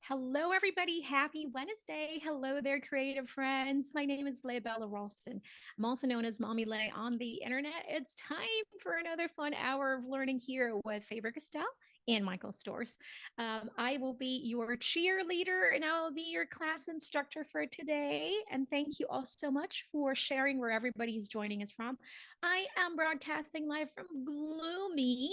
Hello, everybody. Happy Wednesday. Hello there, creative friends. My name is Leibella Ralston. I'm also known as Mommy Lay on the internet. It's time for another fun hour of learning here with Faber-Castell and Michael Stores. I will be your cheerleader and I'll be your class instructor for today. And thank you all so much for sharing where everybody's joining us from. I am broadcasting live from gloomy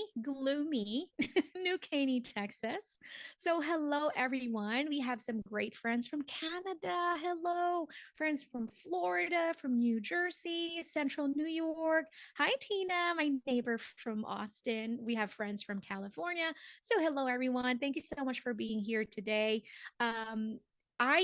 New Caney, Texas. So, hello, everyone. We have some great friends from Canada. Hello, friends from Florida, from New Jersey, Central New York. Hi, Tina, my neighbor from Austin. We have friends from California. So, hello, everyone. Thank you so much for being here today.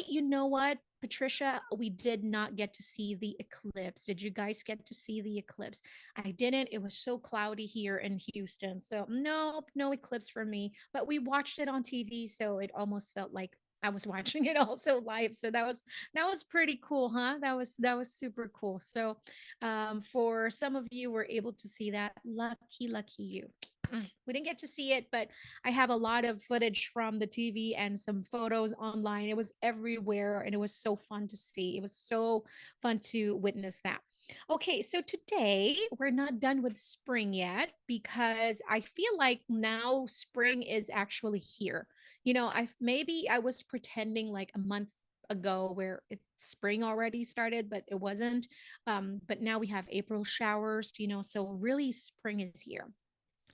You know what, Patricia, we did not get to see the eclipse. Did you guys get to see the eclipse? I didn't. It was so cloudy here in Houston. So, nope, no eclipse for me. But we watched it on TV, so it almost felt like I was watching it also live. So that was pretty cool, huh? That was super cool. So, for some of you were able to see that. Lucky you. We didn't get to see it, but I have a lot of footage from the TV and some photos online. It was everywhere and it was so fun to see. It was so fun to witness that. Okay, so today we're not done with spring yet because I feel like now spring is actually here. Maybe I was pretending like a month ago where spring already started, but it wasn't. But now we have April showers, so really spring is here.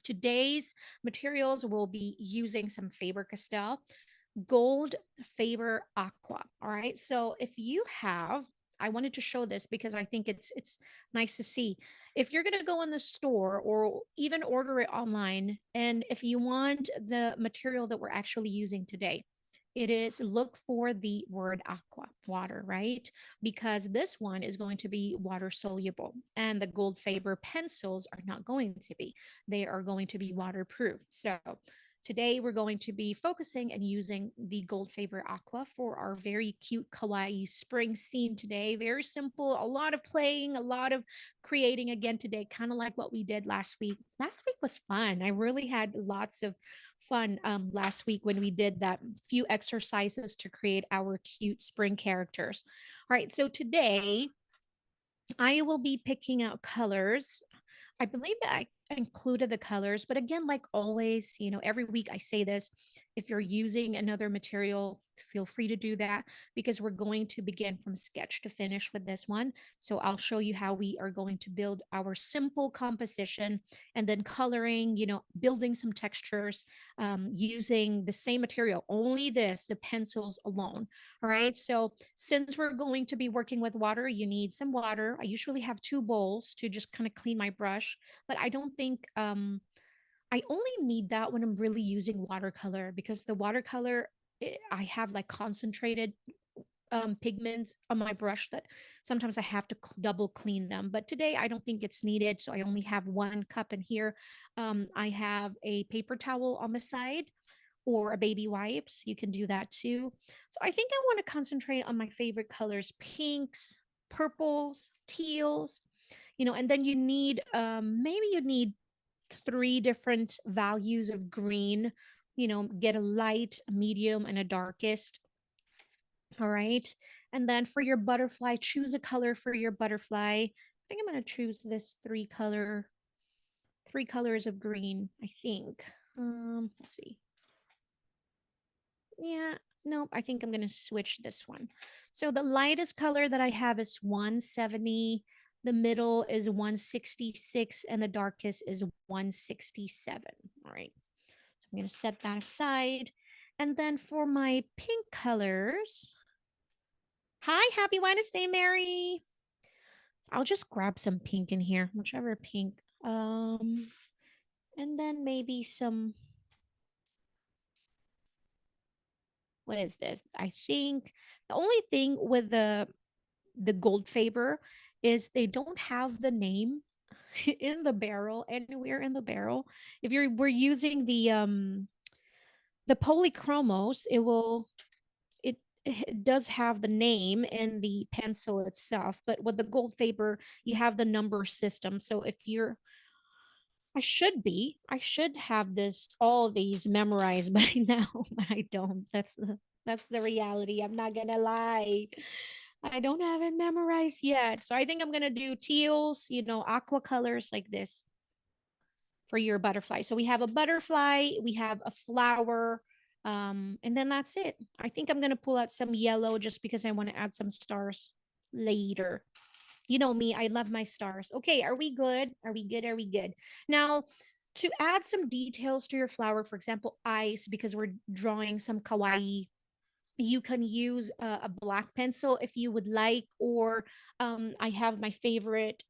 Today's materials will be using some Faber-Castell Gold Faber Aqua. All right. So if you have, I wanted to show this because I think it's nice to see. If you're going to go in the store or even order it online, and if you want the material that we're actually using today, it is look for the word aqua, water, right? Because this one is going to be water soluble and the Gold Faber pencils are not going to be. They are going to be waterproof. So today we're going to be focusing and using the Gold Faber Aqua for our very cute kawaii spring scene today. Very simple, a lot of playing, a lot of creating again today, kind of like what we did last week. Last week was fun. I really had lots of fun last week when we did that few exercises to create our cute spring characters. All right, so today I will be picking out colors. I believe that I included the colors, but again, like always, every week I say this, if you're using another material, feel free to do that because we're going to begin from sketch to finish with this one. So I'll show you how we are going to build our simple composition and then coloring, building some textures using the same material, only the pencils alone. All right. So since we're going to be working with water, you need some water. I usually have two bowls to just kind of clean my brush, but I don't think I only need that when I'm really using watercolor because the watercolor I have like concentrated pigments on my brush that sometimes I have to double clean them. But today I don't think it's needed, so I only have one cup in here. I have a paper towel on the side or a baby wipes. You can do that too. So I think I want to concentrate on my favorite colors: pinks, purples, teals. And then you need maybe you need three different values of green. Get a light, a medium, and a darkest. All right. And then for your butterfly, choose a color for your butterfly. I think I'm going to choose this three colors of green, I think. Let's see. Yeah, nope, I think I'm going to switch this one. So the lightest color that I have is 170, the middle is 166, and the darkest is 167. All right. So I'm going to set that aside. And then for my pink colors, hi, happy Wednesday, Mary. I'll just grab some pink in here, whichever pink. And then maybe some, what is this? I think the only thing with the Goldfaber is they don't have the name in the barrel, anywhere in the barrel. If we're using the polychromos, it does have the name in the pencil itself, but with the Goldfaber, you have the number system. So if you're I should have all these memorized by now, but I don't. That's the reality. I'm not gonna lie. I don't have it memorized yet. So I think I'm gonna do teals, aqua colors like this for your butterfly. So we have a butterfly, we have a flower, and then that's it. I think I'm gonna pull out some yellow just because I want to add some stars later. You know me, I love my stars. Okay, are we good? Are we good? Are we good? Now, to add some details to your flower, for example, eyes, because we're drawing some kawaii, you can use a black pencil if you would like, or I have my favorite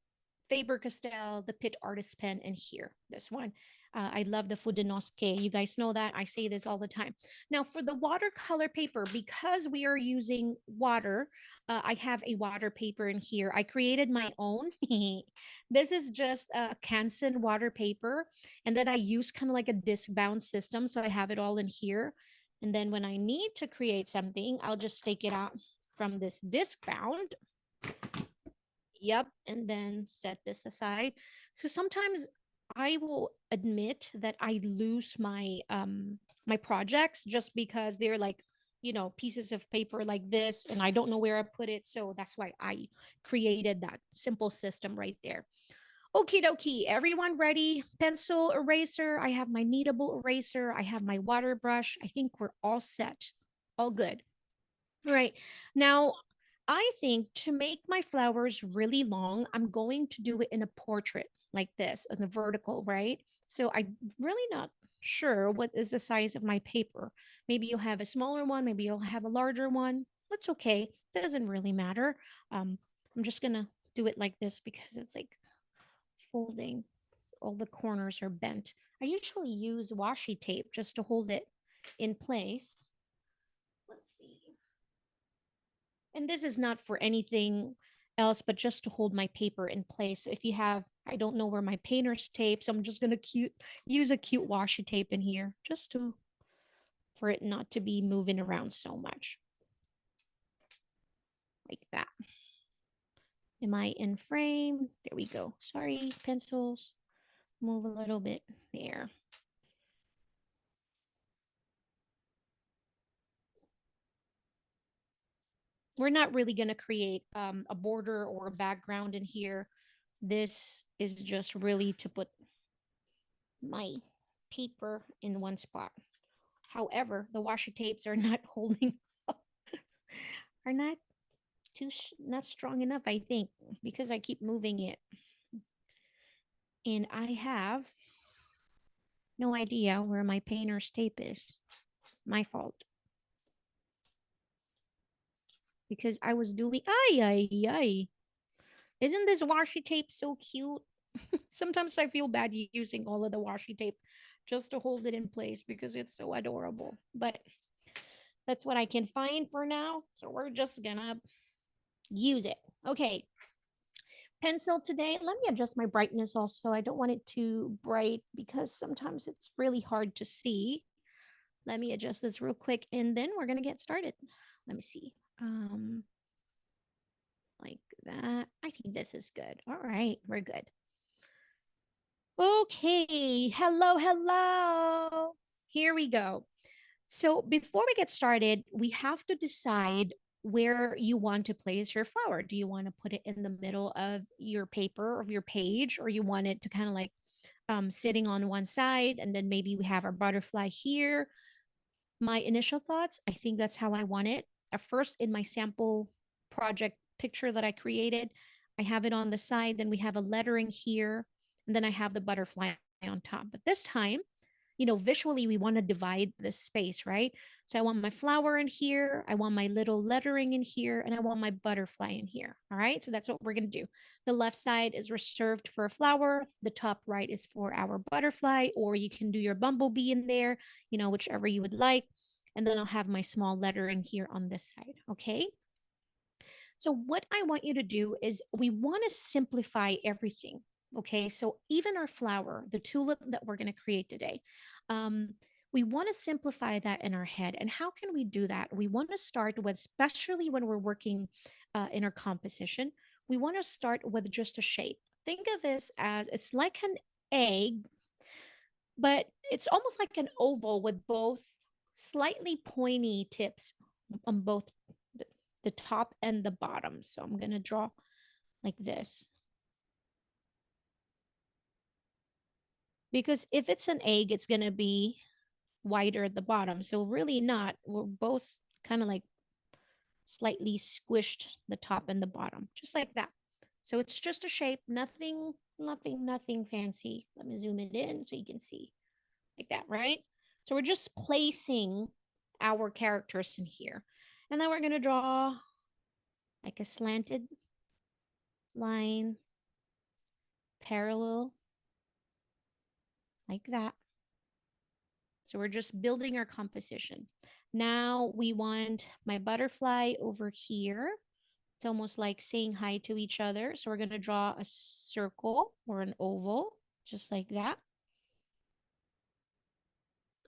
Faber-Castell, the Pit Artist Pen in here, this one. I love the Fudenosuke. You guys know that. I say this all the time. Now, for the watercolor paper, because we are using water, I have a water paper in here. I created my own. This is just a Canson water paper. And then I use kind of like a disc bound system. So I have it all in here. And then when I need to create something, I'll just take it out from this disc bound. Yep. And then set this aside. So sometimes I will admit that I lose my projects just because they're like, pieces of paper like this, and I don't know where I put it. So that's why I created that simple system right there. Okie dokie, everyone ready? Pencil, eraser. I have my kneadable eraser. I have my water brush. I think we're all set. All good. All right. Now, I think to make my flowers really long, I'm going to do it in a portrait like this, in a vertical, right? So I'm really not sure what is the size of my paper. Maybe you'll have a smaller one, maybe you'll have a larger one. That's okay. Doesn't really matter. Um, I'm just gonna do it like this because it's like folding. All the corners are bent. I usually use washi tape just to hold it in place. Let's see. And this is not for anything else, but just to hold my paper in place. So if you have, I don't know where my painter's tape, so I'm just gonna use a cute washi tape in here just to for it not to be moving around so much. Like that. Am I in frame? There we go. Sorry, pencils. Move a little bit there. We're not really going to create a border or a background in here. This is just really to put my paper in one spot. However, the washi tapes are not holding are not not strong enough, I think, because I keep moving it. And I have no idea where my painter's tape is. My fault. Because I was doing ay ay ay. Isn't this washi tape so cute? Sometimes I feel bad using all of the washi tape just to hold it in place because it's so adorable. But that's what I can find for now. So we're just gonna use it. Okay. Pencil today. Let me adjust my brightness also. I don't want it too bright because sometimes it's really hard to see. Let me adjust this real quick and then we're gonna get started. Let me see. Like that. I think this is good. All right, we're good. Okay, hello, hello. Here we go. So before we get started, we have to decide where you want to place your flower. Do you want to put it in the middle of your paper, of your page, or you want it to kind of like sitting on one side, and then maybe we have our butterfly here. My initial thoughts, I think that's how I want it. At first, in my sample project picture that I created, I have it on the side, then we have a lettering here, and then I have the butterfly on top. But this time, visually we want to divide this space, right? So I want my flower in here, I want my little lettering in here, and I want my butterfly in here. All right, so that's what we're going to do. The left side is reserved for a flower, the top right is for our butterfly, or you can do your bumblebee in there, whichever you would like. And then I'll have my small lettering here on this side. Okay, so what I want you to do is we want to simplify everything. Okay, so even our flower, the tulip that we're going to create today, we want to simplify that in our head. And how can we do that? We want to start with, especially when we're working in our composition, we want to start with just a shape. Think of this as it's like an egg, but it's almost like an oval with both slightly pointy tips on both the top and the bottom. So I'm going to draw like this. Because if it's an egg, it's going to be wider at the bottom. So really not. We're both kind of like slightly squished the top and the bottom, just like that. So it's just a shape, nothing fancy. Let me zoom it in so you can see like that, right? So we're just placing our characters in here. And then we're going to draw like a slanted line, parallel, like that. So we're just building our composition. Now we want my butterfly over here. It's almost like saying hi to each other. So we're going to draw a circle or an oval, just like that.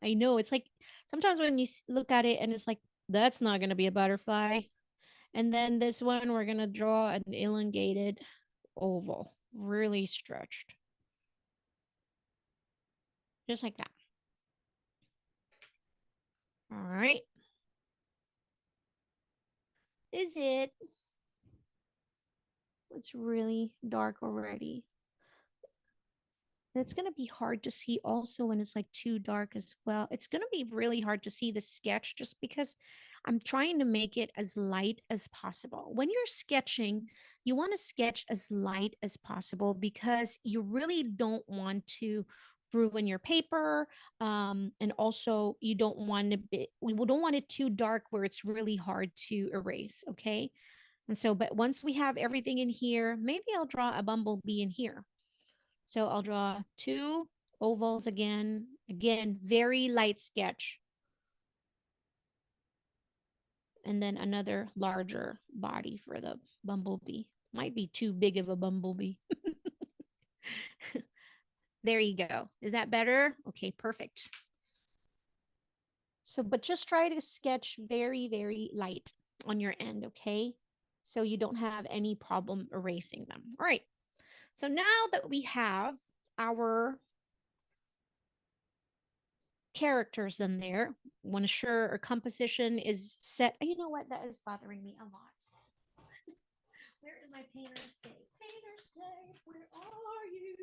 I know it's like sometimes when you look at it and it's like, that's not going to be a butterfly. And then this one, we're going to draw an elongated oval, really stretched. Just like that. All right. Is it? It's really dark already. And it's going to be hard to see also when it's like too dark as well. It's going to be really hard to see the sketch just because I'm trying to make it as light as possible. When you're sketching, you want to sketch as light as possible because you really don't want to ruin your paper. And also you don't want we don't want it too dark where it's really hard to erase. Okay. And so, but once we have everything in here, maybe I'll draw a bumblebee in here. So I'll draw two ovals again. Again, very light sketch. And then another larger body for the bumblebee. Might be too big of a bumblebee. There you go. Is that better? Okay, perfect. So, but just try to sketch very, very light on your end, okay? So you don't have any problem erasing them. All right. So now that we have our characters in there, want to sure our composition is set. You know what? That is bothering me a lot. Where is my painter's tape? Painter's tape, where are you?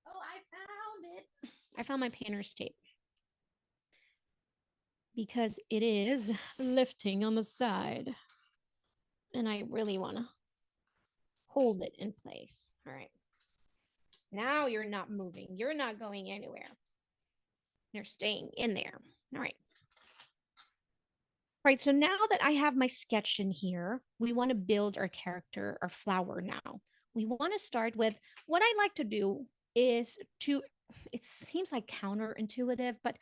Oh, I found it. I found my painter's tape because it is lifting on the side. And I really want to hold it in place. All right. Now you're not moving. You're not going anywhere. You're staying in there. All right. Right, so now that I have my sketch in here, we want to build our character, our flower now. We want to start with what I like to do is to, it seems like counterintuitive, but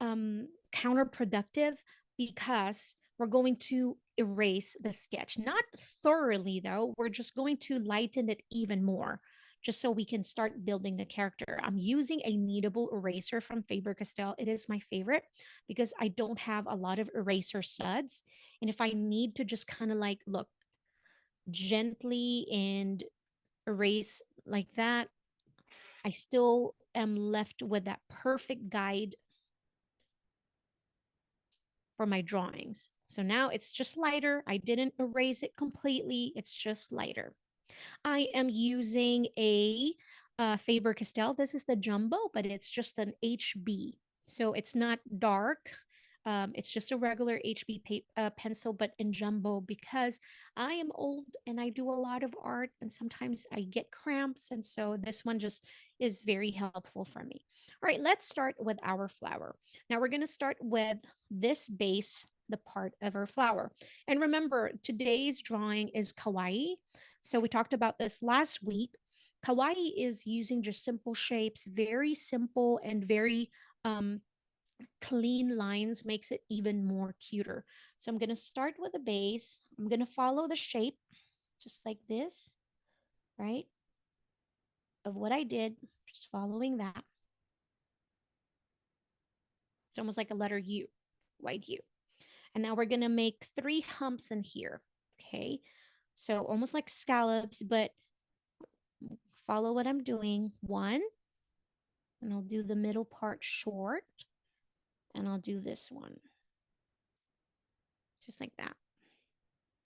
counterproductive because we're going to erase the sketch. Not thoroughly though, we're just going to lighten it even more just so we can start building the character. I'm using a kneadable eraser from Faber-Castell. It is my favorite because I don't have a lot of eraser suds. And if I need to just kind of like look gently and erase like that, I still am left with that perfect guide for my drawings. So now it's just lighter. I didn't erase it completely. It's just lighter. I am using a Faber-Castell. This is the jumbo, but it's just an HB. So it's not dark. It's just a regular HB pencil, but in jumbo because I am old and I do a lot of art and sometimes I get cramps. And so this one just is very helpful for me. All right, let's start with our flower. Now we're going to start with this base, the part of our flower. And remember, today's drawing is kawaii. So we talked about this last week. Kawaii is using just simple shapes, very simple and very clean lines makes it even more cuter. So I'm going to start with a base. I'm going to follow the shape just like this, right? Of what I did, just following that. It's almost like a letter U, white U. And now we're going to make 3 humps in here, okay? So almost like scallops, but follow what I'm doing. 1, and I'll do the middle part short, and I'll do this one. just like that.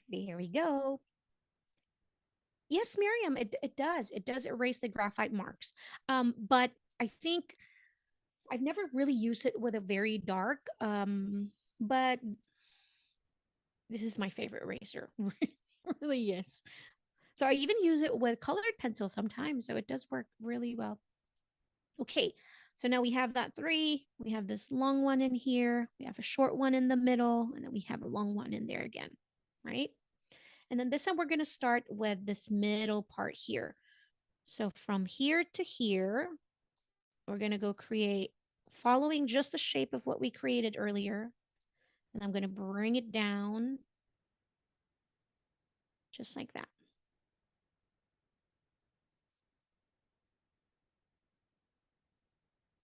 There we go. Yes, Miriam, it does. It does erase the graphite marks. But I think I've never really used it with a very dark. But this is my favorite eraser. Really is. So I even use it with colored pencil sometimes. So it does work really well. Okay, so now we have that three. We have this long one in here. We have a short one in the middle, and then we have a long one in there again, right? And then this time we're going to start with this middle part here. So from here to here, we're going to go create, following just the shape of what we created earlier. And I'm going to bring it down just like that.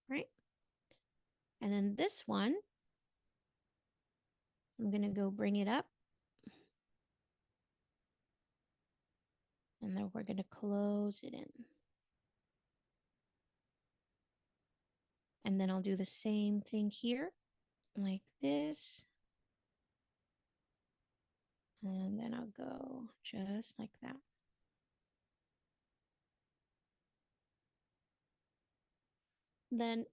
Right? And then this one, I'm going to go bring it up. And then we're going to close it in. And then I'll do the same thing here, like this. And then I'll go just like that. Then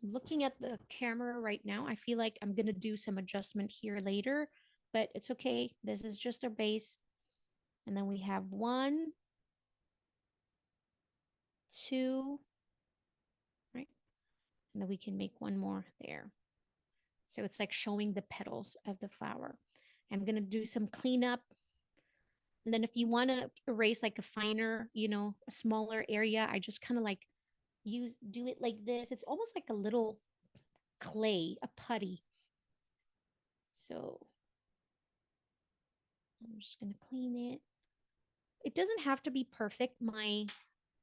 looking at the camera right now, I feel like I'm going to do some adjustment here later, but it's okay. This is just our base. And then we have 1, 2, right? And then we can make one more there. So it's like showing the petals of the flower. I'm going to do some cleanup. And then if you want to erase like a finer, a smaller area, I just kind of like do it like this. It's almost like a little clay, a putty. So I'm just going to clean it. It doesn't have to be perfect, my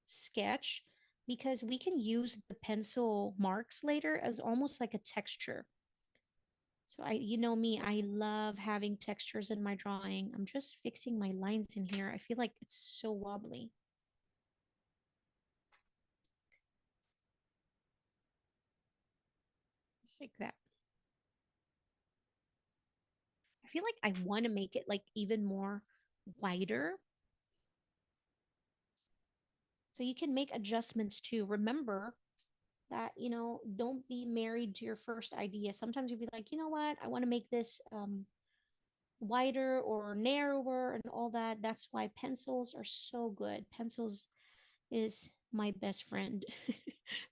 sketch, because we can use the pencil marks later as almost like a texture. So you know me, I love having textures in my drawing. I'm just fixing my lines in here. I feel like it's so wobbly. Just like that. I feel like I want to make it like even more wider. So you can make adjustments too. Remember that, don't be married to your first idea. Sometimes you'll be like, you know what, I want to make this wider or narrower and all that. That's why pencils are so good. Pencils is my best friend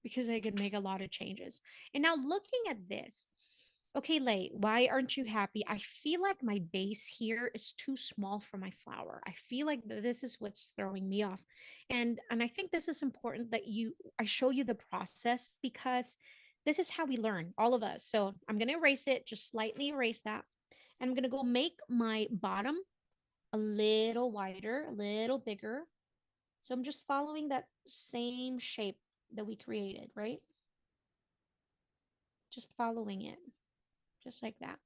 because I can make a lot of changes. And now looking at this, okay, Lay, why aren't you happy? I feel like my base here is too small for my flower. I feel like this is what's throwing me off. And I think this is important that I show you the process, because this is how we learn, all of us. So I'm going to erase it, just slightly erase that. And I'm going to go make my bottom a little wider, a little bigger. So I'm just following that same shape that we created, right? Just following it, just like that.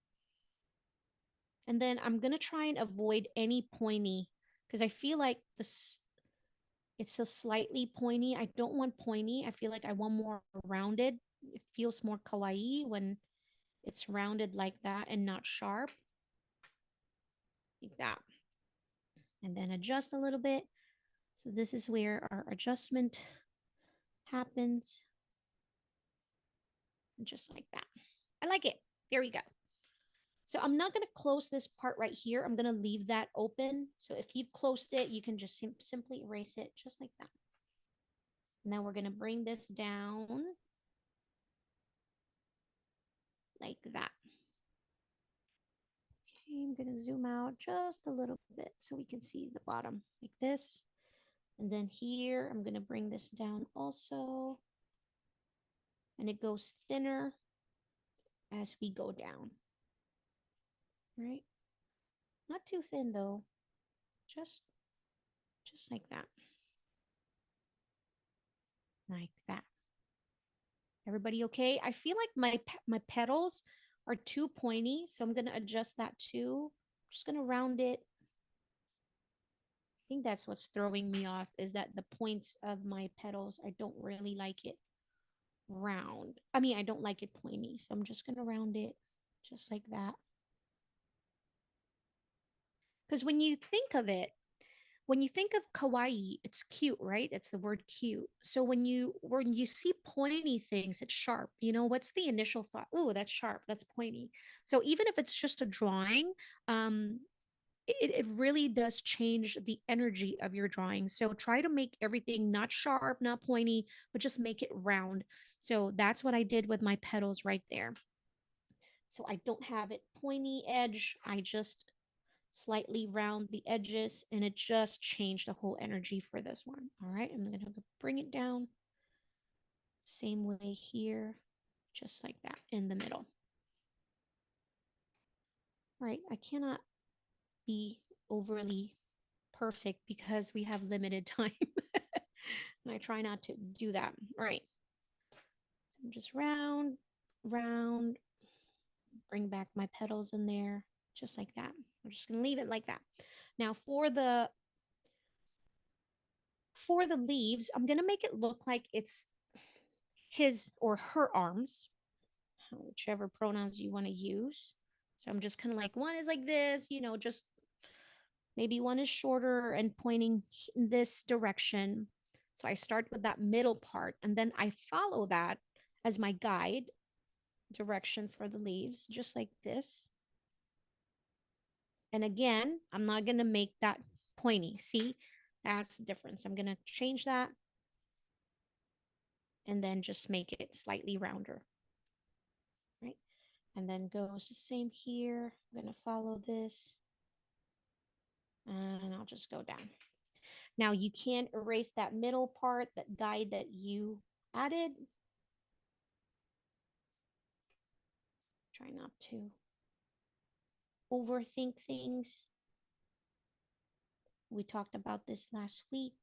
And then I'm going to try and avoid any pointy, because I feel like it's a slightly pointy. I don't want pointy. I feel like I want more rounded. It feels more kawaii when it's rounded like that and not sharp. Like that. And then adjust a little bit. So this is where our adjustment happens. And just like that. I like it. There we go. So I'm not going to close this part right here. I'm going to leave that open. So if you've closed it, you can just simply erase it just like that. Now we're going to bring this down like that. Okay, I'm going to zoom out just a little bit so we can see the bottom like this. And then here, I'm going to bring this down also. And it goes thinner as we go down. Right? Not too thin though. Just like that. Like that. Everybody okay? I feel like my petals are too pointy, so I'm going to adjust that too. I'm just going to round it. I think that's what's throwing me off, is that the points of my petals, I don't really like it round. I mean, I don't like it pointy, so I'm just going to round it just like that. Because when you think of it, when you think of kawaii, it's cute, right? It's the word cute. So when you see pointy things, it's sharp. What's the initial thought? Oh, that's sharp. That's pointy. So even if it's just a drawing, um, it really does change the energy of your drawing. So try to make everything not sharp, not pointy, but just make it round. So that's what I did with my petals right there. So I don't have it pointy edge. I just slightly round the edges, and it just changed the whole energy for this one. All right, I'm going to bring it down same way here, just like that in the middle. All right, I cannot be overly perfect because we have limited time. And I try not to do that. All right, so I'm just round, bring back my petals in there, just like that. I'm just gonna leave it like that. Now for the leaves, I'm gonna make it look like it's his or her arms, whichever pronouns you want to use. So I'm just kind of like, one is like this, just maybe one is shorter and pointing in this direction. So I start with that middle part, and then I follow that as my guide direction for the leaves, just like this. And again, I'm not going to make that pointy. See, that's the difference. I'm going to change that and then just make it slightly rounder, right? And then goes the same here. I'm going to follow this, and I'll just go down. Now you can erase that middle part, that guide that you added. Try not to overthink things. We talked about this last week.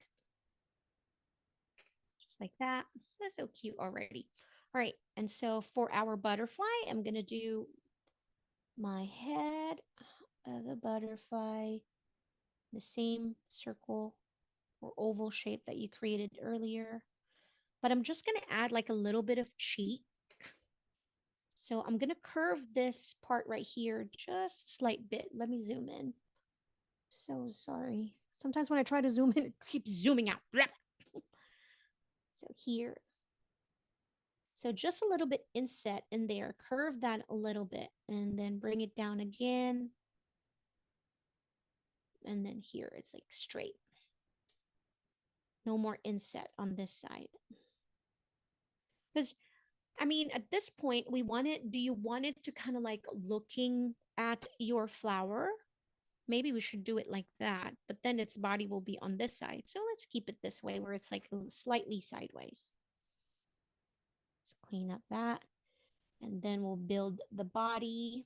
Just like that. That's so cute already. All right, and so for our butterfly, I'm going to do my head of the butterfly, the same circle or oval shape that you created earlier. But I'm just going to add like a little bit of cheek. So I'm going to curve this part right here just a slight bit. Let me zoom in. So sorry. Sometimes when I try to zoom in, it keeps zooming out. So here. So just a little bit inset in there. Curve that a little bit and then bring it down again. And then here it's like straight. No more inset on this side. Because I mean, at this point, do you want it to kind of like looking at your flower? Maybe we should do it like that, but then its body will be on this side. So let's keep it this way where it's like slightly sideways. Let's clean up that. And then we'll build the body.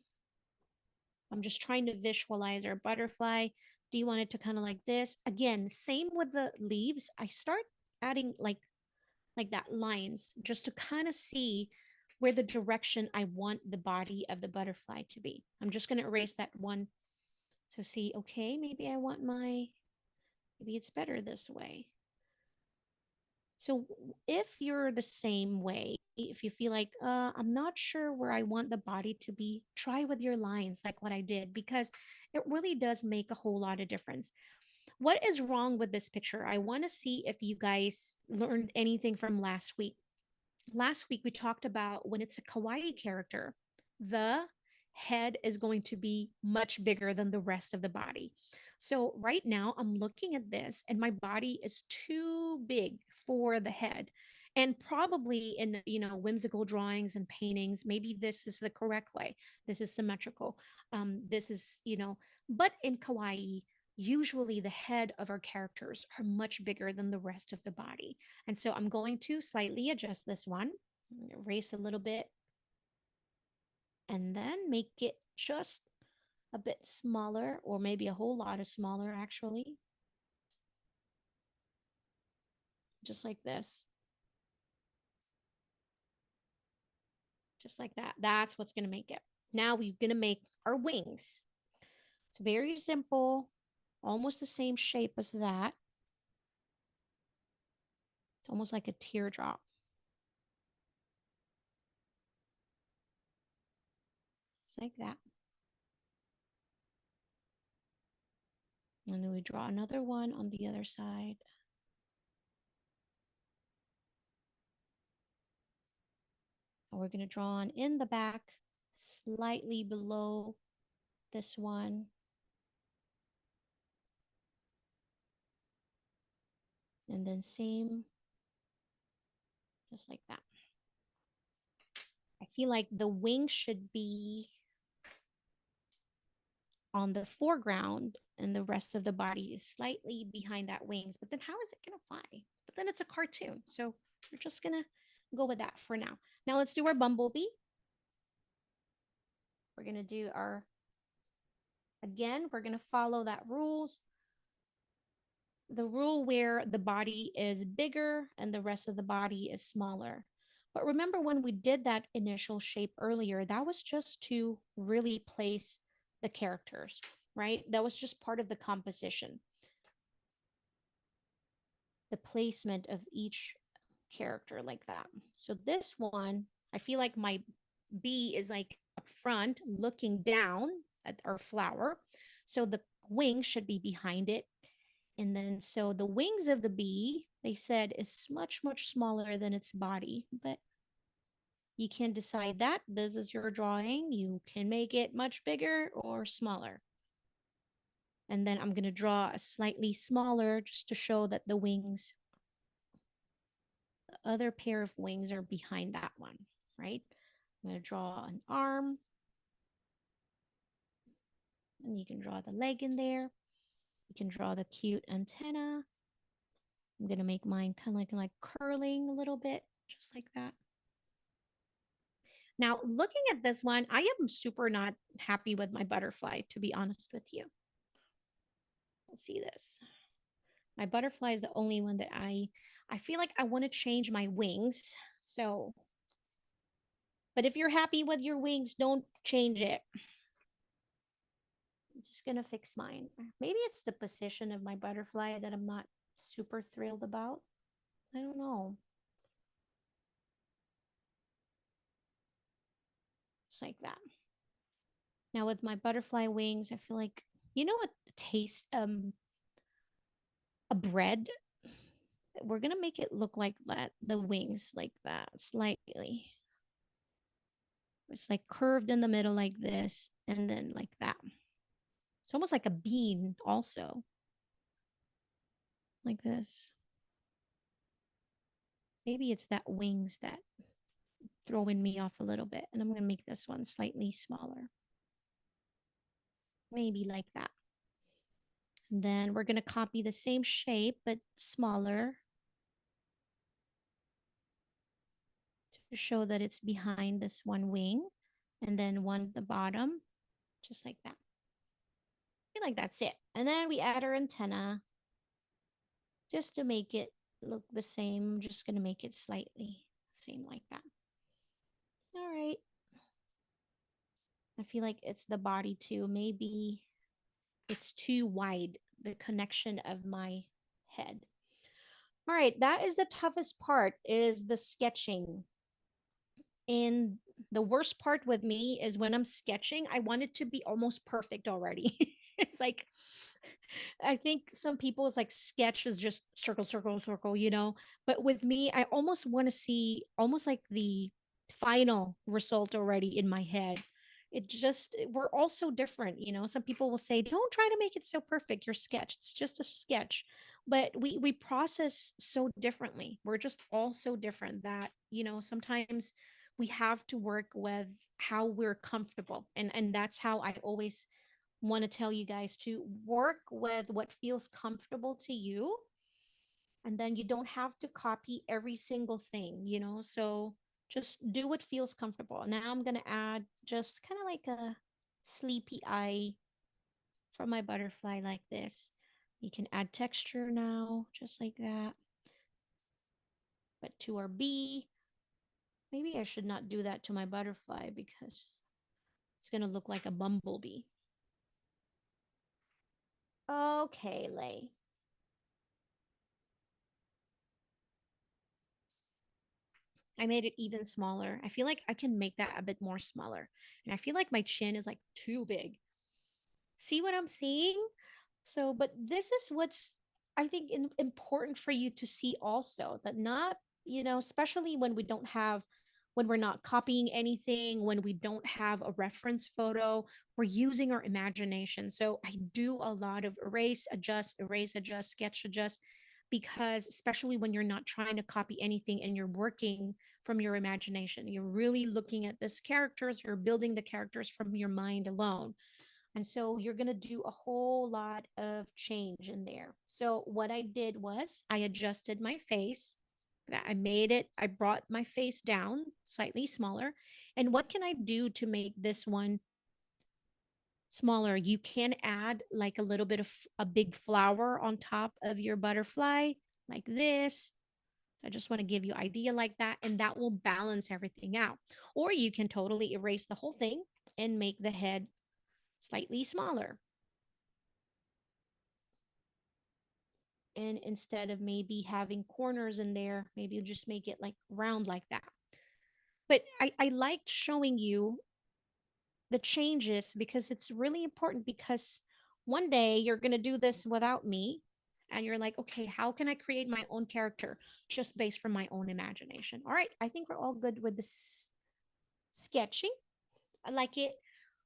I'm just trying to visualize our butterfly. Do you want it to kind of like this? Again, same with the leaves. I start adding like that lines just to kind of see where the direction I want the body of the butterfly to be. I'm just going to erase that one. So see, okay, maybe it's better this way. So if you're the same way, if you feel like, I'm not sure where I want the body to be, try with your lines like what I did, because it really does make a whole lot of difference. What is wrong with this picture? I want to see if you guys learned anything from last week. Last week, we talked about when it's a kawaii character, the head is going to be much bigger than the rest of the body. So right now I'm looking at this and my body is too big for the head. And probably in, whimsical drawings and paintings, maybe this is the correct way. This is symmetrical. This is, but in kawaii, usually the head of our characters are much bigger than the rest of the body. And so I'm going to slightly adjust this one, erase a little bit, and then make it just a bit smaller, or maybe a whole lot of smaller actually. Just like this. Just like that. That's what's going to make it. Now we're going to make our wings. It's very simple, almost the same shape as that. It's almost like a teardrop. Just like that. And then we draw another one on the other side. And we're going to draw on in the back, slightly below this one. And then same, just like that. I feel like the wing should be on the foreground and the rest of the body is slightly behind that wings. But then how is it going to fly? But then it's a cartoon. So we're just going to go with that for now. Now let's do our bumblebee. We're going to do our, again, we're going to follow that rules. The rule where the body is bigger and the rest of the body is smaller. But remember when we did that initial shape earlier, that was just to really place the characters, right? That was just part of the composition. The placement of each character like that. So this one, I feel like my bee is like up front looking down at our flower. So the wing should be behind it. And then, so the wings of the bee, they said, is much, much smaller than its body, but you can decide that. This is your drawing. You can make it much bigger or smaller. And then I'm going to draw a slightly smaller just to show that the wings, the other pair of wings are behind that one, right? I'm going to draw an arm. And you can draw the leg in there. You can draw the cute antenna. I'm going to make mine kind of like curling a little bit, just like that. Now, looking at this one, I am super not happy with my butterfly, to be honest with you. Let's see this. My butterfly is the only one that I feel like I want to change my wings. So, but if you're happy with your wings, don't change it. I'm just going to fix mine. Maybe it's the position of my butterfly that I'm not super thrilled about. I don't know. Just like that. Now with my butterfly wings, I feel like, you know what taste a bread, we're gonna make it look like that, the wings like that slightly. It's like curved in the middle like this, and then like that. It's almost like a bean also, like this. Maybe it's that wings that throwing me off a little bit, and I'm gonna make this one slightly smaller. Maybe like that. And then we're gonna copy the same shape but smaller to show that it's behind this one wing, and then one at the bottom, just like that. I feel like that's it. And then we add our antenna just to make it look the same. I'm just going to make it slightly same like that. All right. I feel like it's the body too. Maybe it's too wide, the connection of my head. All right, that is the toughest part, is the sketching. And the worst part with me is when I'm sketching, I want it to be almost perfect already. It's like, I think some people it's like sketch is just circle, circle, circle, you know. But with me, I almost want to see almost like the final result already in my head. It just, we're all so different, you know. Some people will say, don't try to make it so perfect, your sketch. It's just a sketch. But we process so differently. We're just all so different that, you know, sometimes we have to work with how we're comfortable. And that's how I always want to tell you guys to work with what feels comfortable to you. And then you don't have to copy every single thing, you know? So just do what feels comfortable. Now I'm going to add just kind of like a sleepy eye from my butterfly like this. You can add texture now, just like that. But to our bee, maybe I should not do that to my butterfly because it's going to look like a bumblebee. Okay, Lay. I made it even smaller. I feel like I can make that a bit more smaller. And I feel like my chin is like too big. See what I'm seeing? So, but this is what's, I think, important for you to see also, that not, especially when we don't have, when we're not copying anything, when we don't have a reference photo, we're using our imagination. So I do a lot of erase, adjust, sketch, adjust, because especially when you're not trying to copy anything and you're working from your imagination, you're really looking at this characters, you're building the characters from your mind alone. And so you're going to do a whole lot of change in there. So what I did was I adjusted my face. I brought my face down slightly smaller. And what can I do to make this one smaller? You can add like a little bit of a big flower on top of your butterfly like this. I just want to give you idea like that, and that will balance everything out. Or you can totally erase the whole thing and make the head slightly smaller. And instead of maybe having corners in there, maybe you just make it like round like that. But I liked showing you the changes because it's really important, because one day you're going to do this without me and you're like, okay, how can I create my own character just based from my own imagination? All right, I think we're all good with this sketching. I like it.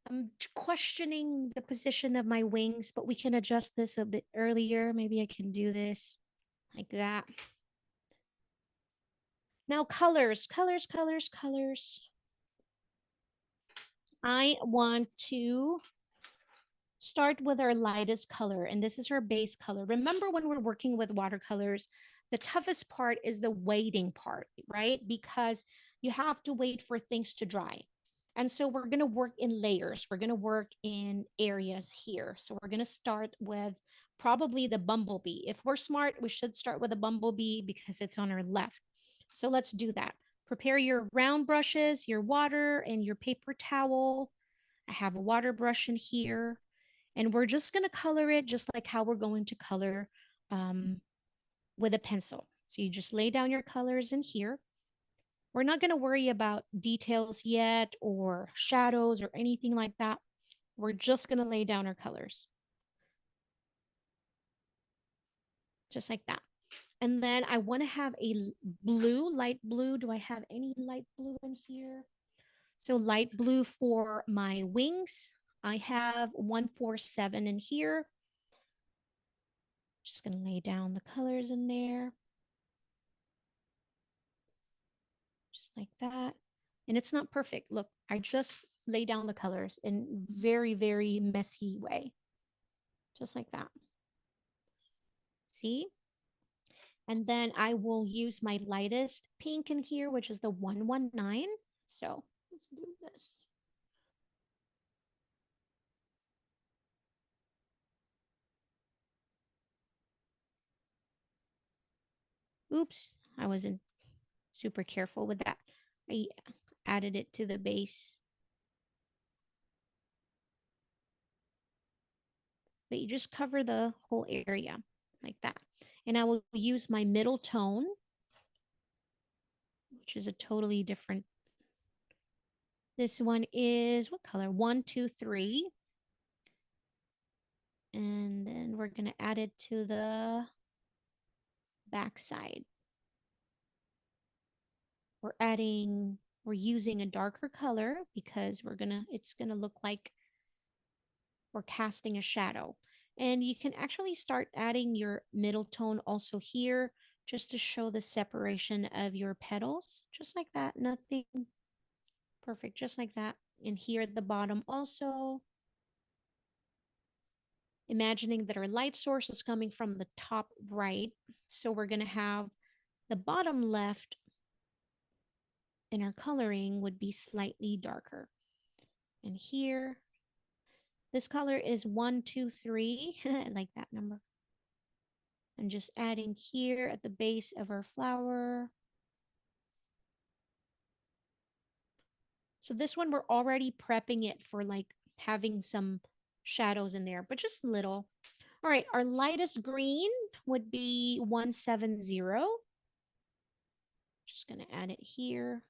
I'm questioning the position of my wings, but we can adjust this a bit earlier. Maybe I can do this like that. Now colors, colors, colors, colors. I want to start with our lightest color, and this is our base color. Remember, when we're working with watercolors, the toughest part is the waiting part, right? Because you have to wait for things to dry. And so we're going to work in layers. We're going to work in areas here. So we're going to start with probably the bumblebee. If we're smart, we should start with a bumblebee because it's on our left. So let's do that. Prepare your round brushes, your water, and your paper towel. I have a water brush in here, and we're just going to color it just like how we're going to color with a pencil. So you just lay down your colors in here. We're not going to worry about details yet or shadows or anything like that. We're just going to lay down our colors just like that. And then I want to have a blue, light blue. Do I have any light blue in here? So light blue for my wings. I have 147 in here. Just going to lay down the colors in there. Just like that. And it's not perfect. Look, I just lay down the colors in very, very messy way. Just like that. See? And then I will use my lightest pink in here, which is the 119. So let's do this. Oops, I wasn't super careful with that. I added it to the base. But you just cover the whole area like that. And I will use my middle tone, which is a totally different. This one is what color? 1, 2, 3. And then we're going to add it to the back side. We're using a darker color because it's gonna look like we're casting a shadow. And you can actually start adding your middle tone also here, just to show the separation of your petals, just like that. Nothing perfect, just like that. And here at the bottom also, imagining that our light source is coming from the top right. So we're gonna have the bottom left in our coloring would be slightly darker. And here, this color is 1, 2, 3. I like that number. I'm just adding here at the base of our flower. So this one, we're already prepping it for like having some shadows in there, but just little. All right, our lightest green would be 170. Just gonna add it here.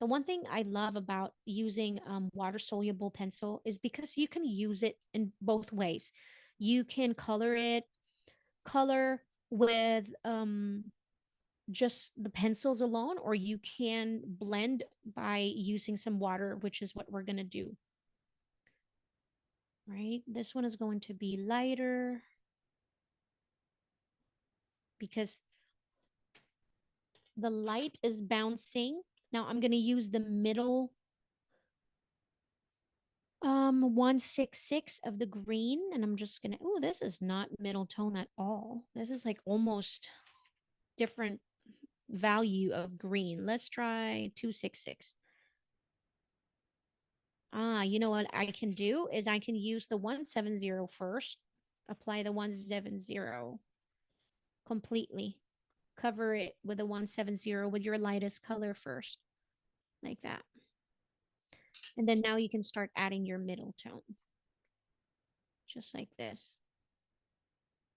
The one thing I love about using water soluble pencil is because you can use it in both ways. You can color with just the pencils alone, or you can blend by using some water, which is what we're going to do. Right? This one is going to be lighter because the light is bouncing. Now I'm going to use the middle 166 of the green, and I'm just gonna, oh, this is not middle tone at all. This is like almost different value of green. Let's try 266. You know what I can do is I can use the 170 first, apply the 170 completely, cover it with a 170 with your lightest color first, like that. And then now you can start adding your middle tone, just like this,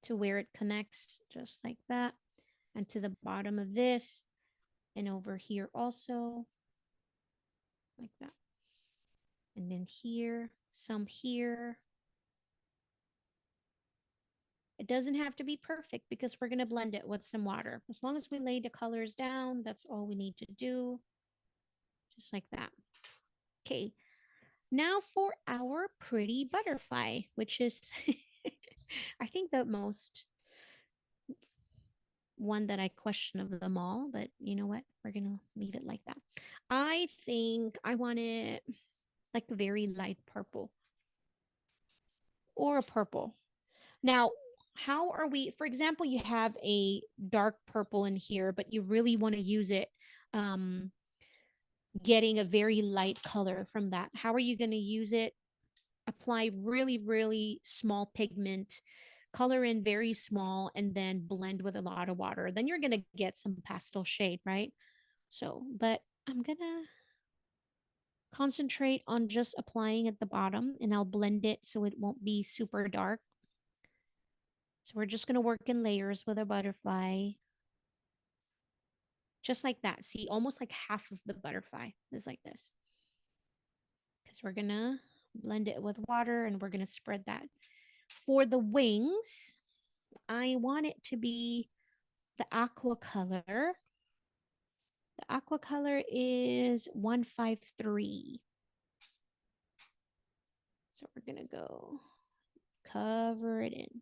to where it connects, just like that. And to the bottom of this, and over here also, like that. And then here, some here. It doesn't have to be perfect because we're going to blend it with some water. As long as we lay the colors down, that's all we need to do. Just like that. Okay, now for our pretty butterfly, which is, I think, the most one that I question of them all, but you know what? We're going to leave it like that. I think I want it like a very light purple or a purple. Now, how are we, for example, you have a dark purple in here, but you really want to use it getting a very light color from that. How are you going to use it? Apply really, really small pigment, color in very small, and then blend with a lot of water. Then you're going to get some pastel shade, right? So, but I'm going to concentrate on just applying at the bottom, and I'll blend it so it won't be super dark. So we're just going to work in layers with a butterfly. Just like that. See, almost like half of the butterfly is like this. Because we're going to blend it with water and we're going to spread that. For the wings, I want it to be the aqua color. The aqua color is 153. So we're going to go cover it in.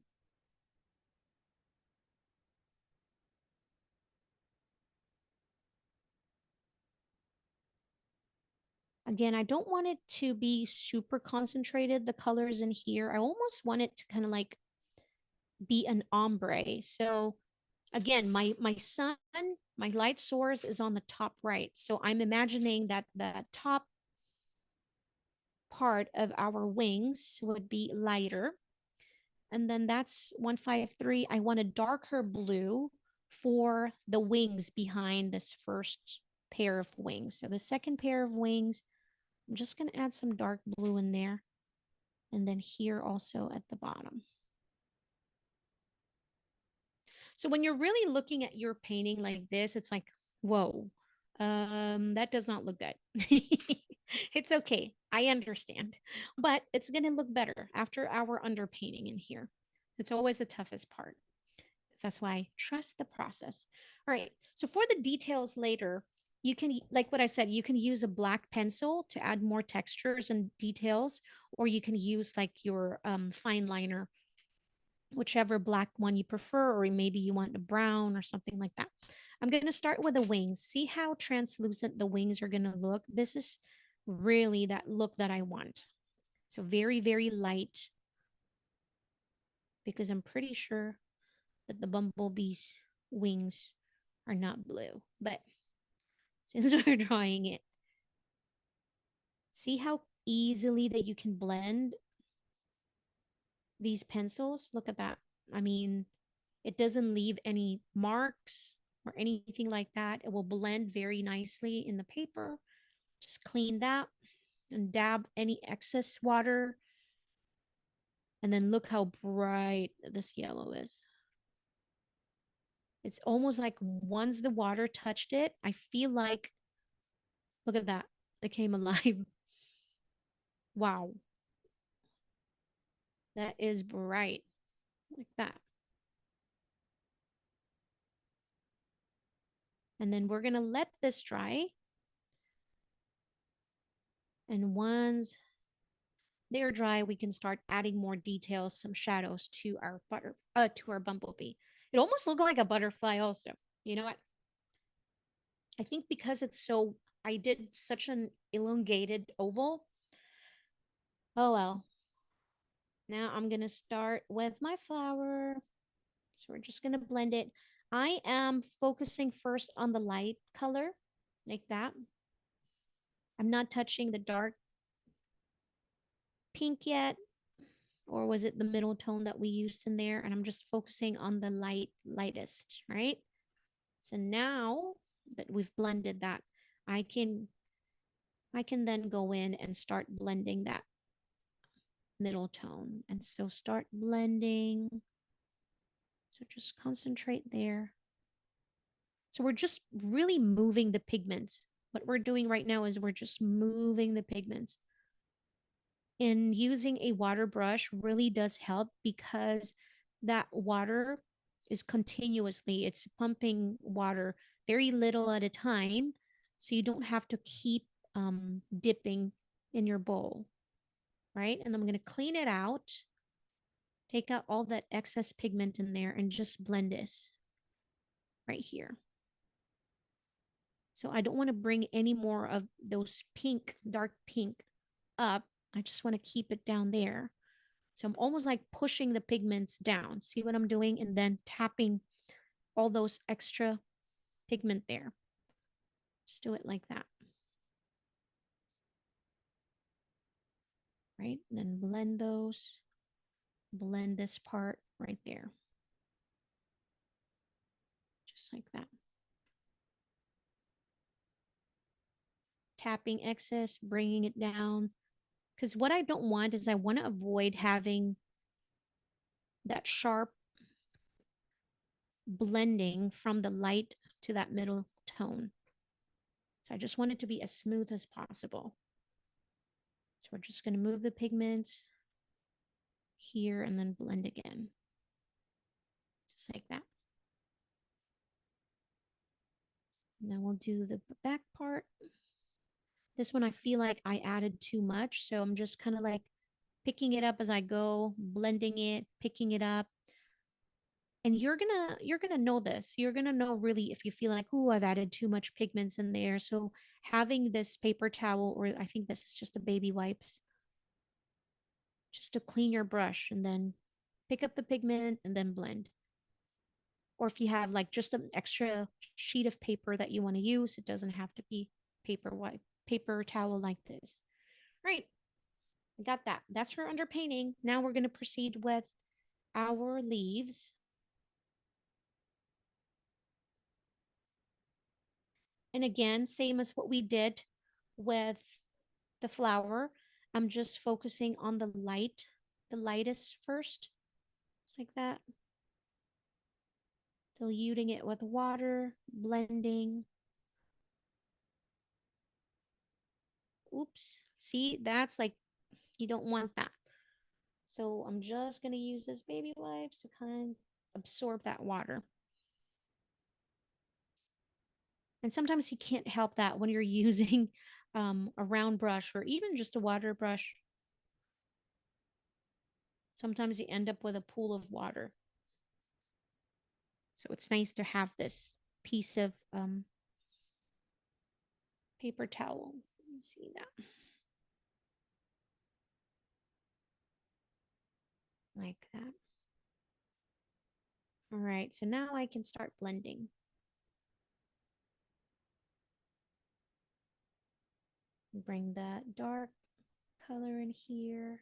Again, I don't want it to be super concentrated, the colors in here. I almost want it to kind of like be an ombre. So again, my sun, my light source is on the top right. So I'm imagining that the top part of our wings would be lighter. And then that's 153. I want a darker blue for the wings behind this first pair of wings. So the second pair of wings, I'm just going to add some dark blue in there. And then here also at the bottom. So when you're really looking at your painting like this, it's like, whoa, that does not look good. It's okay. I understand. But it's going to look better after our underpainting in here. It's always the toughest part. That's why I trust the process. All right. So for the details later, you can, like what I said, you can use a black pencil to add more textures and details, or you can use like your fine liner, whichever black one you prefer, or maybe you want a brown or something like that. I'm going to start with the wings. See how translucent the wings are going to look. This is really that look that I want. So very, very light, because I'm pretty sure that the bumblebee's wings are not blue. But since we're drawing it, see how easily that you can blend these pencils? Look at that. I mean, it doesn't leave any marks or anything like that. It will blend very nicely in the paper. Just clean that and dab any excess water. And then look how bright this yellow is. It's almost like once the water touched it, I feel like Look at that. It came alive. Wow. That is bright. Like that. And then we're going to let this dry. And once they're dry, we can start adding more details, some shadows to our bumblebee. It almost looked like a butterfly also. You know what? I think because I did such an elongated oval. Oh well. Now I'm going to start with my flower. So we're just going to blend it. I am focusing first on the light color, like that. I'm not touching the dark pink yet, or was it the middle tone that we used in there? And I'm just focusing on the lightest, right? So now that we've blended that, I can then go in and start blending that middle tone. And so start blending. So just concentrate there. So we're just really moving the pigments. What we're doing right now is we're just moving the pigments. And using a water brush really does help because that water is continuously, it's pumping water very little at a time. So you don't have to keep dipping in your bowl, right? And I'm going to clean it out, take out all that excess pigment in there and just blend this right here. So I don't want to bring any more of those dark pink up. I just want to keep it down there. So I'm almost like pushing the pigments down. See what I'm doing? And then tapping all those extra pigment there. Just do it like that. Right? And then blend those. Blend this part right there. Just like that. Tapping excess, bringing it down. Because what I don't want is I want to avoid having that sharp blending from the light to that middle tone. So I just want it to be as smooth as possible. So we're just going to move the pigments here and then blend again. Just like that. And then we'll do the back part. This one I feel like I added too much, so I'm just kind of like picking it up as I go, blending it, picking it up. And you're gonna know this. You're gonna know really if you feel like, oh, I've added too much pigments in there. So having this paper towel, or I think this is just a baby wipes, just to clean your brush and then pick up the pigment and then blend. Or if you have like just an extra sheet of paper that you want to use, it doesn't have to be paper towel like this. Right. I got that. That's for underpainting. Now we're going to proceed with our leaves. And again, same as what we did with the flower. I'm just focusing on the lightest first. Just like that. Diluting it with water, blending. Oops. See, that's like, you don't want that. So I'm just going to use this baby wipes to kind of absorb that water. And sometimes you can't help that when you're using a round brush or even just a water brush. Sometimes you end up with a pool of water. So it's nice to have this piece of paper towel. Let me see that. Like that. All right, so now I can start blending. Bring that dark color in here.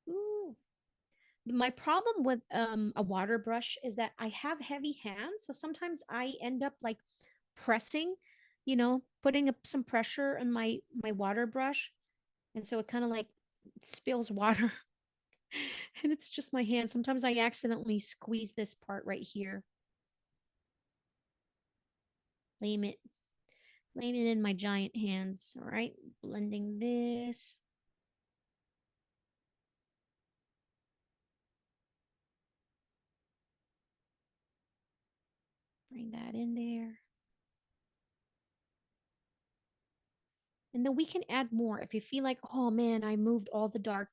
Ooh. My problem with a water brush is that I have heavy hands. So sometimes I end up like pressing, putting up some pressure on my water brush. And so it kind of like spills water. And it's just my hand. Sometimes I accidentally squeeze this part right here. Blame it. Blame it in my giant hands. All right, blending this. Bring that in there. And then we can add more. If you feel like, oh man, I moved all the dark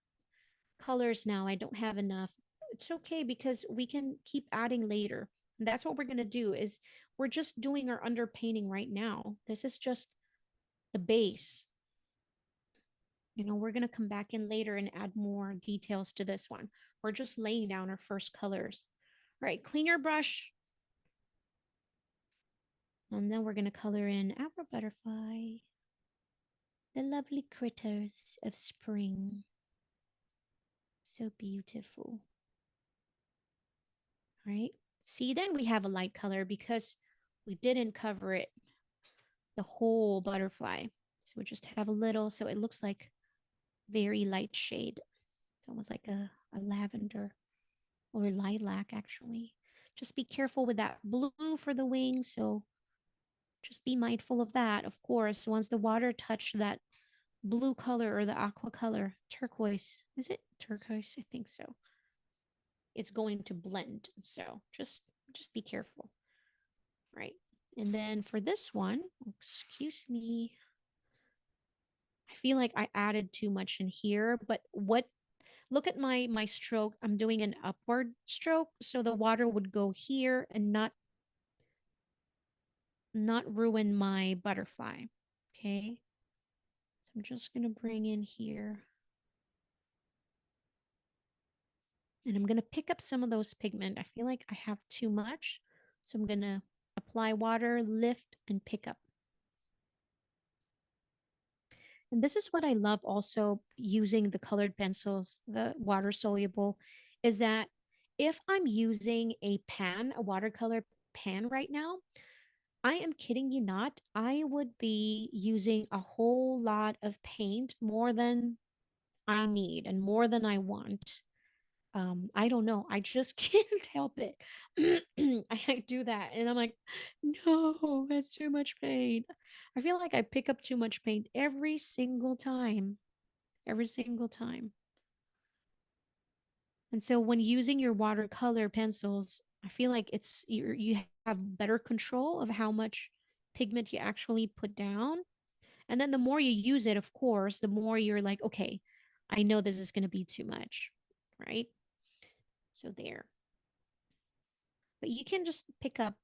colors now, I don't have enough. It's okay because we can keep adding later. And that's what we're going to do is we're just doing our underpainting right now. This is just the base. You know, we're going to come back in later and add more details to this one. We're just laying down our first colors. All right, clean your brush. And then we're going to color in our butterfly, the lovely critters of spring. So beautiful. All right. See, then we have a light color because we didn't cover it, the whole butterfly. So we just have a little, so it looks like very light shade. It's almost like a lavender or lilac, actually. Just be careful with that blue for the wings. So just be mindful of that. Of course, once the water touched that blue color or the aqua color, turquoise, is it turquoise? I think so. It's going to blend. So just be careful. Right. And then for this one, excuse me, I feel like I added too much in here, but look at my stroke. I'm doing an upward stroke, so the water would go here and not ruin my butterfly. Okay. So I'm just going to bring in here and I'm going to pick up some of those pigment. I feel like I have too much. So I'm going to apply water, lift, and pick up. And this is what I love also using the colored pencils, the water soluble, is that if I'm using a pan, a watercolor pan right now, I am kidding you not, I would be using a whole lot of paint, more than I need and more than I want. I don't know. I just can't help it. I do that and I'm like, no, that's too much paint. I feel like I pick up too much paint every single time. Every single time. And so when using your watercolor pencils, I feel like you have better control of how much pigment you actually put down. And then the more you use it, of course, the more you're like, okay, I know this is going to be too much, right? So there. But you can just pick up.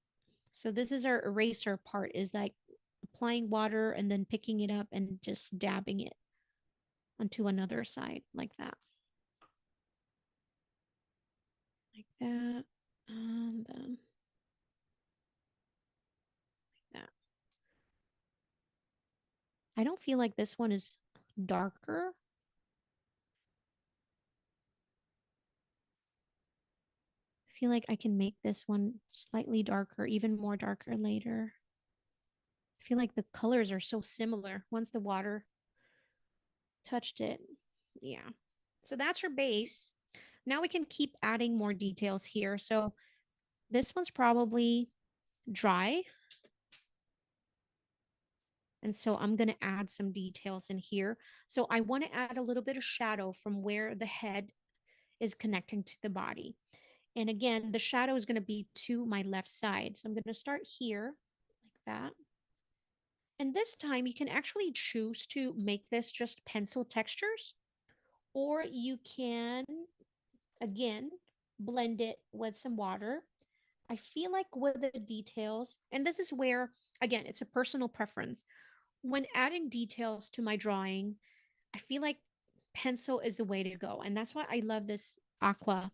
So this is our eraser part, is like applying water and then picking it up and just dabbing it onto another side like that. Like that. And then like that. I don't feel like this one is darker. I feel like I can make this one slightly darker, even more darker later. I feel like the colors are so similar once the water touched it. Yeah. So that's your base. Now we can keep adding more details here. So this one's probably dry. And so I'm going to add some details in here. So I want to add a little bit of shadow from where the head is connecting to the body. And again, the shadow is going to be to my left side. So I'm going to start here like that. And this time you can actually choose to make this just pencil textures, or you can, again, blend it with some water. I feel like with the details, and this is where, again, it's a personal preference. When adding details to my drawing, I feel like pencil is the way to go. And that's why I love this Aqua,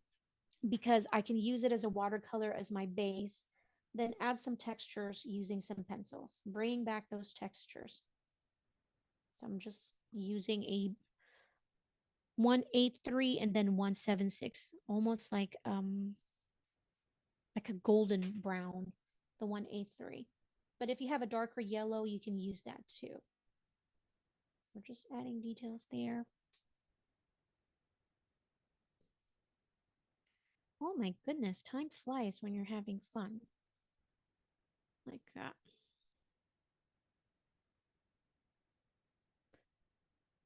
because I can use it as a watercolor as my base, then add some textures using some pencils, bringing back those textures. So I'm just using a 183 and then 176, almost like a golden brown, the 183. But if you have a darker yellow, you can use that too. We're just adding details there. Oh my goodness, time flies when you're having fun. Like that.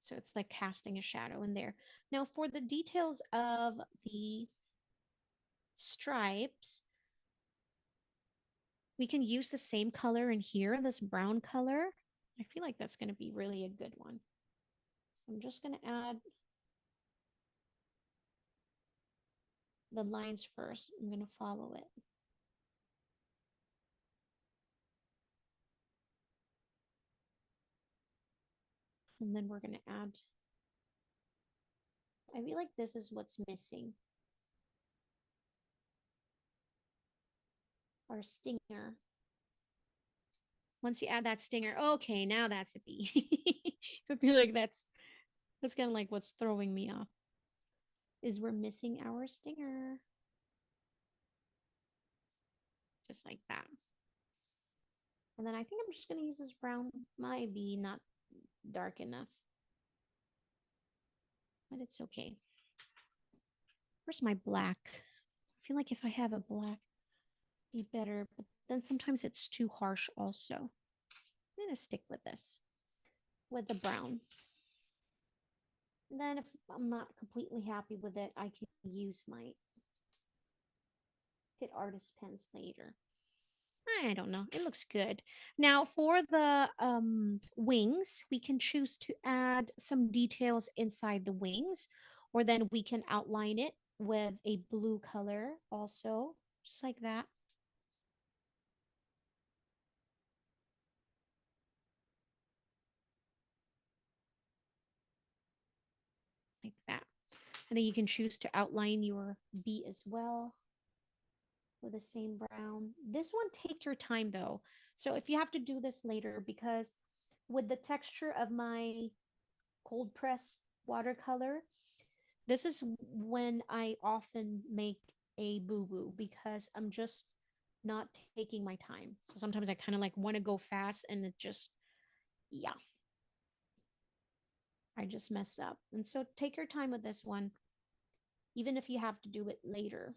So it's like casting a shadow in there. Now for the details of the stripes, we can use the same color in here, this brown color. I feel like that's going to be really a good one. So I'm just going to add the lines first. I'm going to follow it. And then we're going to add, I feel like this is what's missing. Our stinger. Once you add that stinger, okay, now that's a bee. I feel like that's kind of like what's throwing me off, is we're missing our stinger. Just like that. And then I think I'm just going to use this brown. Might be not dark enough, but it's okay. Where's my black? I feel like if I have a black, it'd be better, but then sometimes it's too harsh also. I'm going to stick with this, with the brown. And then if I'm not completely happy with it, I can use my Kit Artist pens later. I don't know. It looks good. Now for the wings, we can choose to add some details inside the wings, or then we can outline it with a blue color also, just like that. Like that. And then you can choose to outline your bee as well with the same brown. This one, take your time though. So if you have to do this later, because with the texture of my cold press watercolor, this is when I often make a boo-boo because I'm just not taking my time. So sometimes I kind of like want to go fast and it just, yeah, I just mess up. And so take your time with this one, even if you have to do it later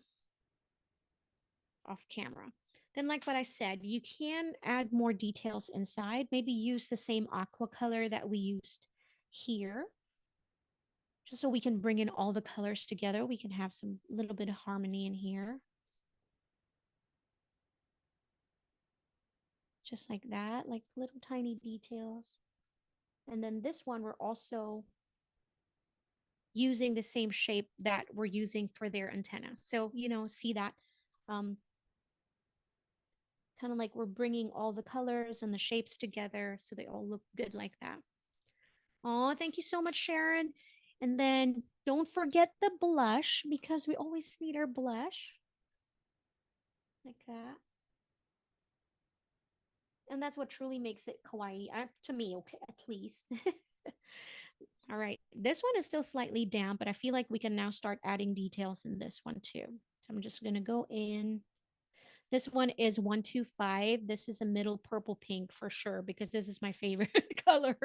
off camera. Then, like what I said, you can add more details inside. Maybe use the same aqua color that we used here, just so we can bring in all the colors together. We can have some little bit of harmony in here. Just like that, like little tiny details. And then this one, we're also using the same shape that we're using for their antenna. So, see that kind of like we're bringing all the colors and the shapes together so they all look good like that. Oh, thank you so much, Sharon. And then don't forget the blush, because we always need our blush. Like that. And that's what truly makes it kawaii, to me, okay, at least. All right, this one is still slightly damp, but I feel like we can now start adding details in this one too. So I'm just gonna go in. This one is 125. This is a middle purple pink for sure, because this is my favorite color.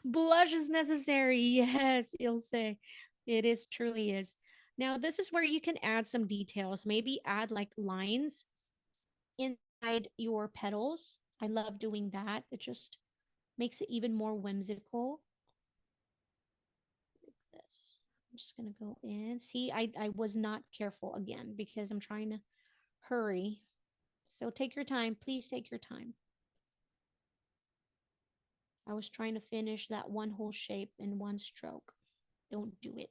Blush is necessary. Yes, you'll say. It is, truly is. Now, this is where you can add some details. Maybe add like lines inside your petals. I love doing that. It just makes it even more whimsical. Like this. I'm just going to go in. See, I was not careful again because I'm trying to hurry. So take your time. Please take your time. I was trying to finish that one whole shape in one stroke. Don't do it.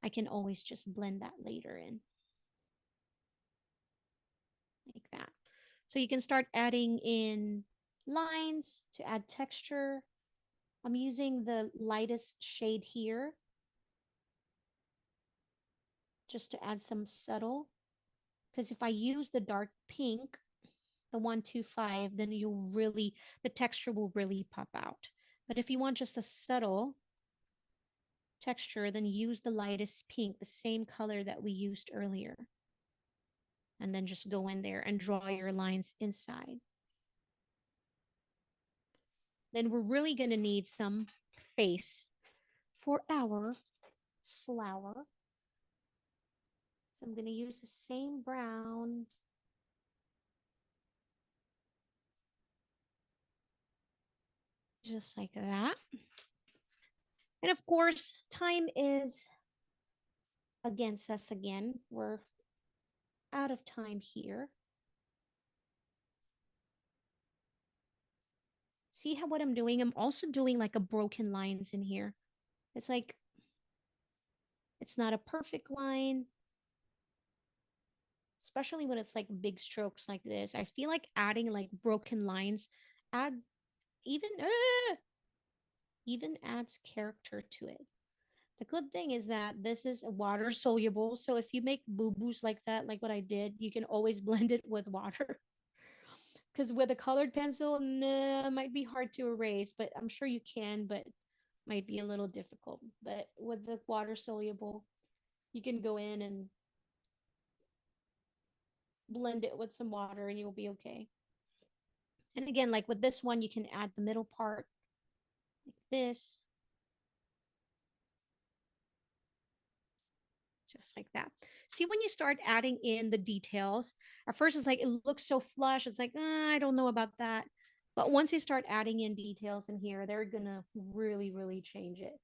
I can always just blend that later in. Like that. So you can start adding in lines to add texture. I'm using the lightest shade here just to add some subtle. Because if I use the dark pink, the 125, then the texture will really pop out. But if you want just a subtle texture, then use the lightest pink, the same color that we used earlier. And then just go in there and draw your lines inside. Then we're really going to need some face for our flower. So I'm going to use the same brown. Just like that. And of course, time is against us again. We're out of time here. See how what I'm doing? I'm also doing like a broken lines in here. It's like, it's not a perfect line, especially when it's like big strokes like this. I feel like adding like broken lines add even even adds character to it. The good thing is that this is water soluble. So if you make boo-boos like that, like what I did, you can always blend it with water. Because with a colored pencil, nah, might be hard to erase, but I'm sure you can, but might be a little difficult. But with the water soluble, you can go in and blend it with some water and you'll be okay. And again, like with this one, you can add the middle part like this, just like that. See, when you start adding in the details, at first it's like it looks so flush. It's like, I don't know about that. But once you start adding in details in here, they're gonna really, really change it.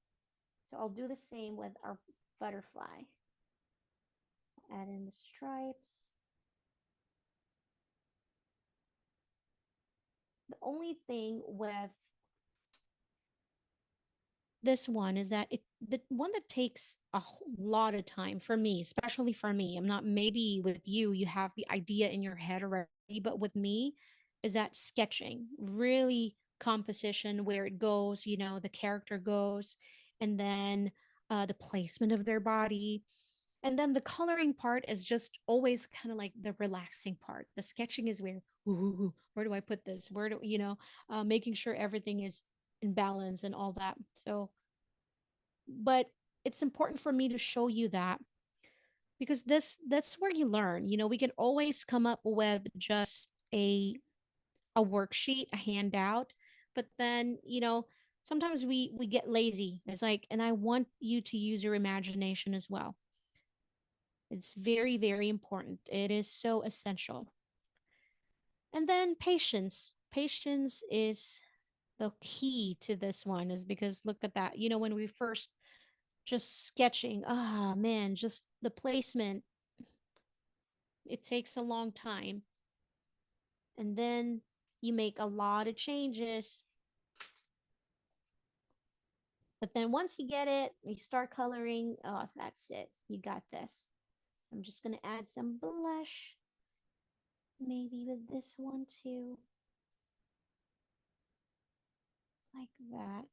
So I'll do the same with our butterfly. Add in the stripes. The only thing with this one is that it the one that takes a whole lot of time for me, especially for me. I'm not, maybe with you, you have the idea in your head already, but with me, is that sketching, really composition, where it goes, the character goes, and then the placement of their body. And then the coloring part is just always kind of like the relaxing part. The sketching is where, ooh, where do I put this? Where do, making sure everything is in balance and all that. So, but it's important for me to show you that because that's where you learn. We can always come up with just a worksheet, a handout, but then, sometimes we get lazy. It's like, and I want you to use your imagination as well. It's very, very important. It is so essential. And then patience. Patience is the key to this one, is because look at that. When we first just sketching, man, just the placement, it takes a long time. And then you make a lot of changes. But then once you get it, you start coloring. Oh, that's it. You got this. I'm just going to add some blush. Maybe with this one too. Like that.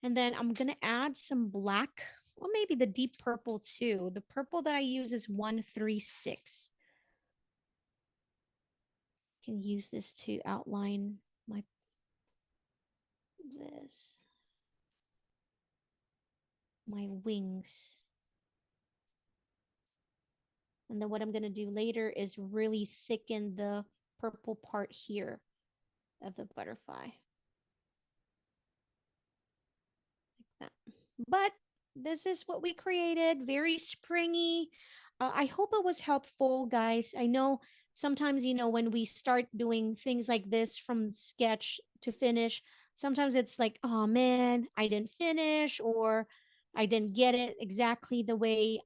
And then I'm going to add some black, or maybe the deep purple too. The purple that I use is 136. Can use this to outline my this my wings. And then what I'm going to do later is really thicken the purple part here of the butterfly. Like that. But this is what we created, very springy. I hope it was helpful, guys. I know sometimes, when we start doing things like this from sketch to finish, sometimes it's like, oh man, I didn't finish, or I didn't get it exactly the way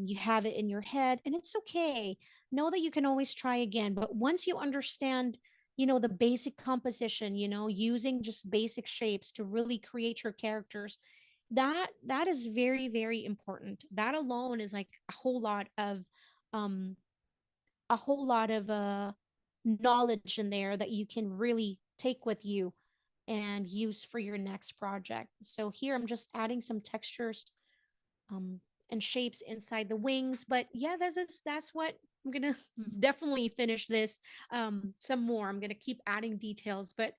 you have it in your head. And it's okay. Know that you can always try again. But once you understand, the basic composition, using just basic shapes to really create your characters, that is very, very important. That alone is like um a whole lot of knowledge in there that you can really take with you and use for your next project. So here I'm just adding some textures um and shapes inside the wings. But yeah, that's what I'm gonna definitely finish this some more. I'm gonna keep adding details, but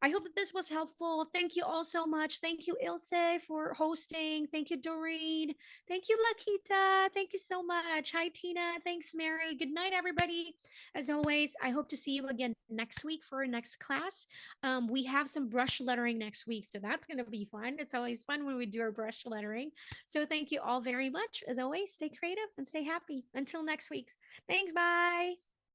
I hope that this was helpful. Thank you all so much. Thank you, Ilse, for hosting. Thank you, Doreen. Thank you, Lakita. Thank you so much. Hi, Tina. Thanks, Mary. Good night, everybody. As always, I hope to see you again next week for our next class. We have some brush lettering next week, so that's going to be fun. It's always fun when we do our brush lettering. So thank you all very much. As always, stay creative and stay happy. Until next week. Thanks. Bye.